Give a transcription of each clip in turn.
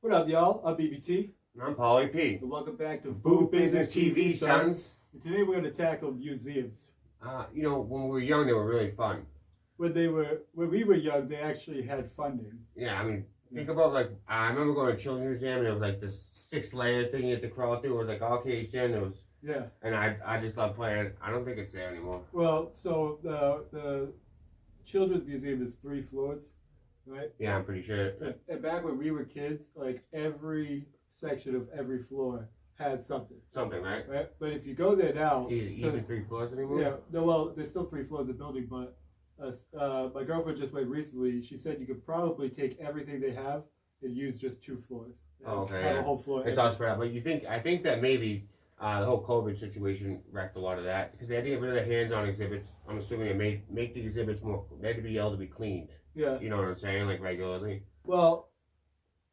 What up, y'all? I'm BBT. And I'm Paulie P. And welcome back to Boo Business TV, sons. And today we're going to tackle museums. When we were young, they were really fun. When we were young, they actually had funding. Yeah, I mean, think about I remember going to a children's museum and it was like this 6-layer thing you had to crawl through. It was like all caged in. It was and I just loved playing it. I don't think it's there anymore. Well, so the children's museum is 3 floors, right? Yeah, I'm pretty sure. And back when we were kids, like every section of every floor had something. Something, right? But if you go there now, even 3 floors anymore. Yeah, no. Well, there's still 3 floors of the building, but my girlfriend just went recently. She said you could probably take everything they have and use just 2 floors. Oh, okay. Have a whole floor. It's all spread out. But I think that maybe the whole COVID situation wrecked a lot of that because they had to get rid of the hands-on exhibits. I'm assuming it make the exhibits more. They had to be able to be cleaned. Yeah. You know what I'm saying? Like regularly. Well,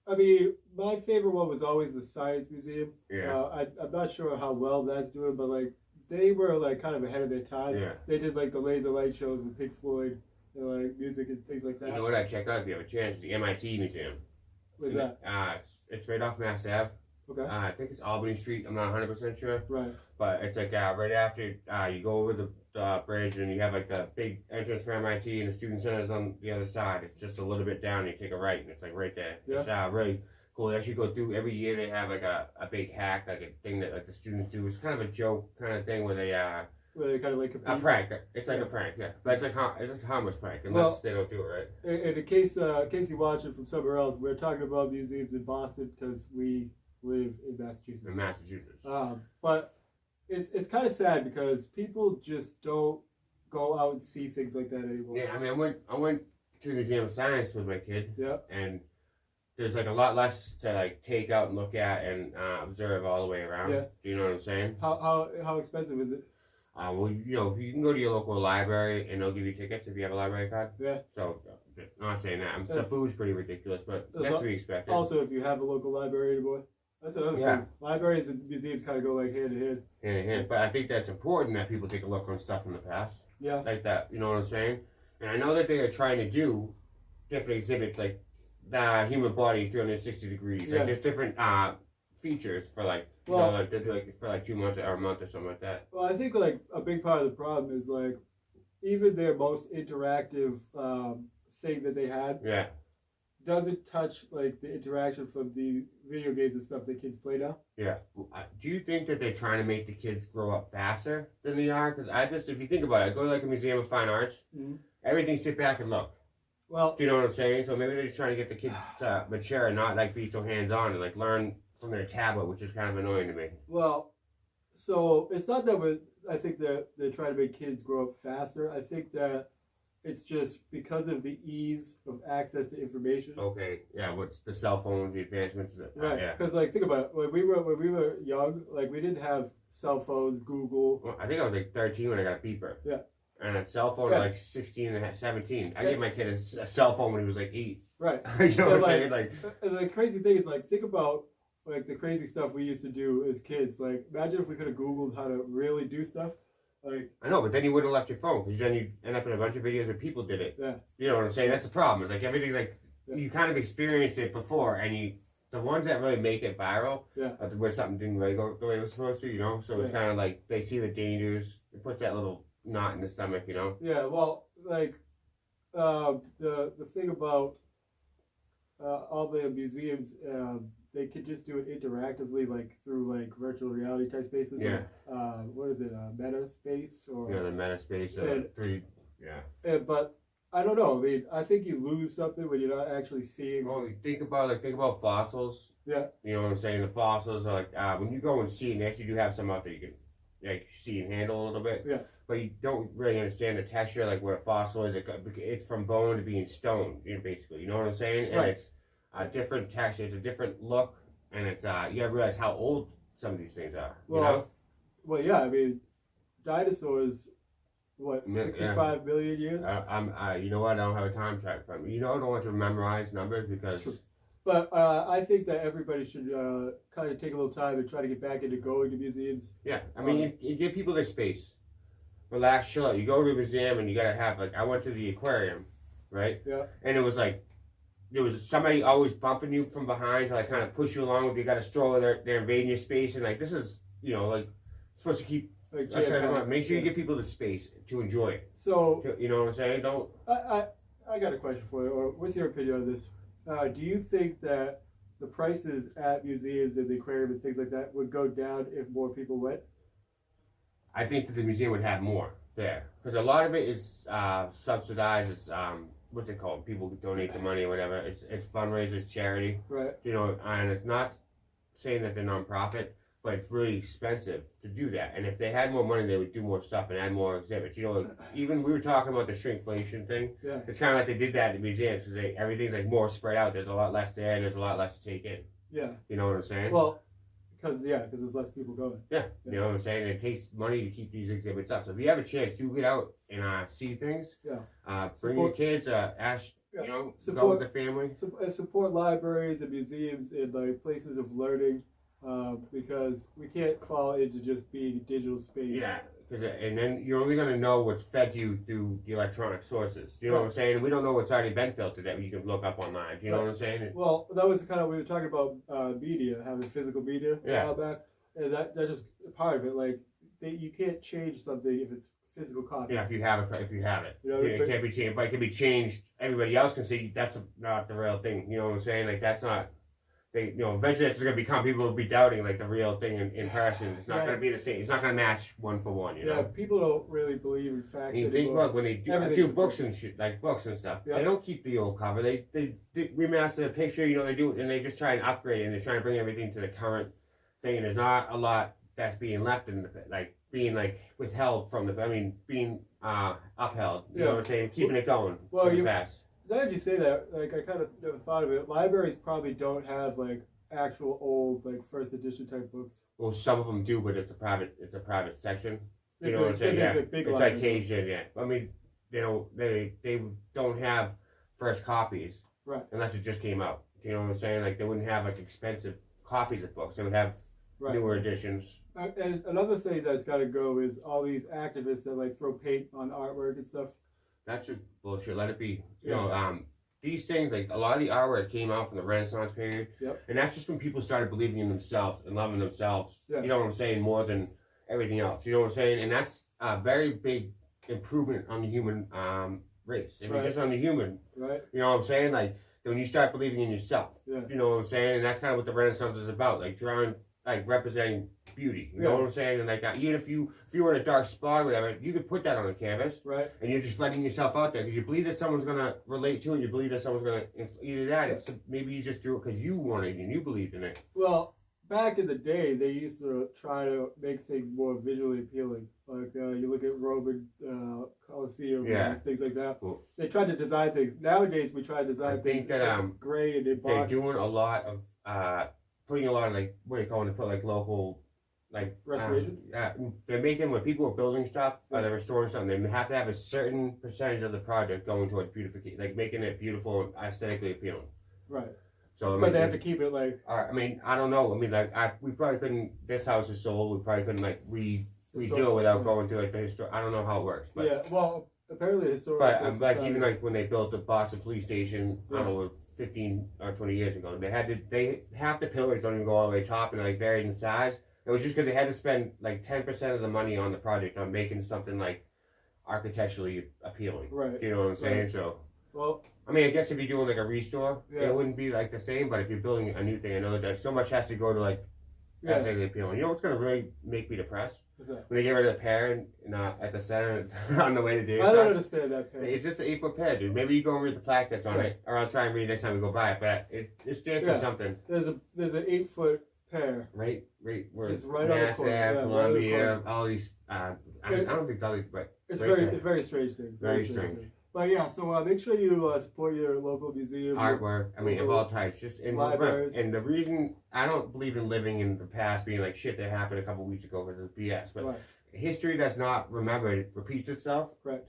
I mean, my favorite one was always the Science Museum. Yeah. I'm not sure how well that's doing, but like they were like kind of ahead of their time. Yeah. They did like the laser light shows with Pink Floyd and like music and things like that. You know what I'd check out if you have a chance? The MIT Museum. What's that? It's right off Mass Ave. Okay. I think it's Albany Street. I'm not 100% sure. Right. But it's like right after you go over the bridge and you have like the big entrance for MIT and the student center is on the other side. It's just a little bit down. You take a right and it's like right there. Yeah. It's really cool. They actually go through every year. They have like a big hack, like a thing that like the students do. It's kind of a joke kind of thing where they kind of like compete. a prank. It's like a prank, yeah. But it's like it's a harmless prank unless they don't do it right. And in case you watch it from somewhere else, we're talking about museums in Boston because we live in Massachusetts. In Massachusetts. But it's kind of sad because people just don't go out and see things like that anymore. Yeah, I mean, I went to the Museum of Science with my kid. Yeah. And there's like a lot less to like take out and look at and observe all the way around. Yeah. Do you know what I'm saying? How expensive is it? Well, if you can go to your local library and they'll give you tickets if you have a library card. Yeah. So, not saying that. The food's pretty ridiculous, but that's to be expected. Also, if you have a local library anymore. That's another thing. Libraries and museums kind of go like hand in hand. Hand in hand. But I think that's important that people take a look on stuff from the past. Yeah. Like that. You know what I'm saying? And I know that they are trying to do different exhibits like the human body 360 degrees. Yeah. Like there's different features for they do like for 2 months or a month or something like that. Well, I think like a big part of the problem is like even their most interactive thing that they had. Yeah. Doesn't touch like the interaction from the video games and stuff that kids play now. Yeah. Do you think that they're trying to make the kids grow up faster than they are? Because if you think about it, I go to like a museum of fine arts, everything sit back and look. Well, do you know what I'm saying? So maybe they're just trying to get the kids to mature and not like be so hands-on and like learn from their tablet, which is kind of annoying to me. Well, so it's not that I think that they're trying to make kids grow up faster. I think that it's just because of the ease of access to information. Okay, yeah. What's the cell phones, the advancements? Right. Yeah. Because like think about it. When we were young, like we didn't have cell phones, Google. Well, I think I was like 13 when I got a beeper. Yeah. And a cell phone at like 16 and 17. I gave my kid a cell phone when he was like 8. Right. You know what I'm saying? And the crazy thing is like think about like the crazy stuff we used to do as kids. Like imagine if we could have Googled how to really do stuff. Like, I know, but then you wouldn't have left your phone because then you end up in a bunch of videos where people did it. Yeah. You know what I'm saying? That's the problem. It's like everything you kind of experienced it before, and the ones that really make it viral, where something didn't really go the way it was supposed to, you know. So it's kind of like they see the dangers. It puts that little knot in the stomach, you know. Yeah. Well, like the thing about all the museums. They could just do it interactively, like through like virtual reality type spaces. Yeah. Like, what is it? Meta space or? Yeah, the meta space. 3. Yeah. But I don't know. I mean, I think you lose something when you're not actually seeing. Well, think about fossils. Yeah. You know what I'm saying? The fossils are like when you go and see, and they actually do have some out there you can like see and handle a little bit. Yeah. But you don't really understand the texture, like what a fossil is. It's from bone to being stone, basically. You know what I'm saying? And right. It's a different texture, it's a different look, and it's you gotta realize how old some of these things are. Well, you know? Well, yeah. I mean, dinosaurs, what 65 million years? You know what? I don't have a time track from me. You know, I don't want to memorize numbers because. But I think that everybody should kind of take a little time and try to get back into going to museums. Yeah, I mean, you give people their space, relax, chill out. You go to a museum and you gotta have I went to the aquarium, right? Yeah. And it was like there was somebody always bumping you from behind to like kind of push you along. They got a stroller, they're invading your space, and like this is like supposed to keep. Like make sure you give people the space to enjoy it. So you know what I'm saying? Don't. I got a question for you. Or what's your opinion on this? Do you think that the prices at museums and the aquarium and things like that would go down if more people went? I think that the museum would have more there because a lot of it is subsidized. It's what's it called? People donate the money or whatever. It's fundraisers, charity. Right. You know, and it's not saying that they're nonprofit, but it's really expensive to do that. And if they had more money, they would do more stuff and add more exhibits. You know, like, even we were talking about the shrinkflation thing. Yeah. It's kind of like they did that at the museums because everything's like more spread out. There's a lot less there, and there's a lot less to take in. Yeah. You know what I'm saying? Well, because there's less people going. Yeah. You know what I'm saying? It takes money to keep these exhibits up. So if you have a chance, do get out and see things. Yeah. Bring your kids. Ask. Yeah. You know, support, go with the family. Support libraries and museums and like places of learning. Because we can't fall into just being a digital space. Yeah, and then you're only going to know what's fed to you through the electronic sources. You know what I'm saying? And we don't know what's already been filtered that you can look up online. Do you know what I'm saying? Well, that was kind of, we were talking about media, having physical media a while back. And that's just part of it. Like, you can't change something if it's physical copy. Yeah, if you have it. You know, it can't be changed, but it can be changed. Everybody else can see that's not the real thing. You know what I'm saying? Like, that's not... eventually it's going to become, people will be doubting like the real thing in person. It's not going to be the same. It's not going to match one for one. You know. People don't really believe in facts. You think about when they do books and shit, like books and stuff. Yeah. They don't keep the old cover. They remaster the picture. You know, they do it and they just try and upgrade it and they're trying to bring everything to the current thing. And there's not a lot that's being left in the being withheld from the. I mean, being upheld. You know what I'm saying? Keeping it going. Well, fast. Now that you say that, like I kind of never thought of it. Libraries probably don't have like actual old like first edition type books. Well, some of them do, but it's a private section. You know what I'm saying? Yeah, it's like caged in. Yeah, I mean, they don't have first copies, right? Unless it just came out. You know what I'm saying? Like they wouldn't have like expensive copies of books. They would have newer editions. And another thing that's got to go is all these activists that like throw paint on artwork and stuff. That's just bullshit. Let it be. You know, these things, like a lot of the artwork came out from the Renaissance period. Yep. And that's just when people started believing in themselves and loving themselves. Yeah. You know what I'm saying? More than everything else. You know what I'm saying? And that's a very big improvement on the human race. I mean, just on the human. Right. You know what I'm saying? Like, when you start believing in yourself. Yeah. You know what I'm saying? And that's kind of what the Renaissance is about. Like, drawing, like, representing beauty. You know what I'm saying? And, like, even if you were in a dark spot or whatever, you could put that on a canvas. Right. And you're just letting yourself out there because you believe that someone's going to relate to it. You believe that someone's going to, either that, it's maybe you just do it because you wanted it and you believed in it. Well, back in the day, they used to try to make things more visually appealing. Like, you look at Roman Colosseum and things like that. Cool. They tried to design things. Nowadays, we try to design things that gray and embossed. They're doing a lot of, putting a lot of, like, what do you call it, to put, like, local, like... restoration? They're making, when people are building stuff, or they're restoring something, they have to have a certain percentage of the project going towards beautification, like, making it beautiful and aesthetically appealing. Right. So, but they have to keep it, like... I mean, I don't know. I mean, like, we probably couldn't... This house is sold. We probably couldn't, like, redo it without going through, like, the history. I don't know how it works. But, yeah, well, apparently historical... But, like, even, like, when they built the Boston police station, I don't know, 15 or 20 years ago, half the pillars don't even go all the way top and, like, varied in size. It was just because they had to spend, like, 10% of the money on the project on making something, like, architecturally appealing. Right. You know what I'm saying? Right. So... Well, I mean, I guess if you're doing like a restore, it wouldn't be like the same. But if you're building a new thing, I know that so much has to go to like aesthetically appealing. You know what's gonna really make me depressed? What's that? When they get rid of the pear at the center on the way to Dave's I don't house. understand that pear. It's just an 8-foot pear, dude. Maybe you go and read the plaque that's on it, or I'll try and read it next time we go by it. But it stands for something. There's an 8-foot pear. Right where it's right on the corner. Mass Columbia, all these. I don't think all these, but it's a very strange thing. Very strange. But yeah, so make sure you support your local museum. Artwork, I mean, of all types. Just libraries. And the reason I don't believe in living in the past being like shit that happened a couple weeks ago because it's BS. But history that's not remembered repeats itself. Correct.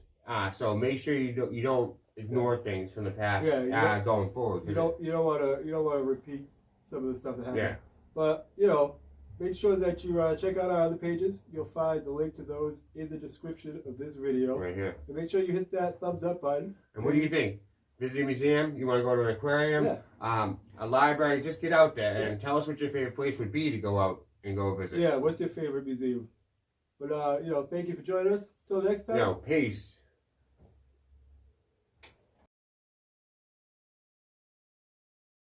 So make sure you don't ignore things from the past going forward. You don't want to repeat some of the stuff that happened. Yeah. But make sure that you check out our other pages. You'll find the link to those in the description of this video. Right here. And make sure you hit that thumbs up button. And what do you think? visit a museum, you want to go to an aquarium, a library, just get out there and tell us what your favorite place would be to go out and go visit. Yeah, what's your favorite museum? But, thank you for joining us. Till next time. Peace.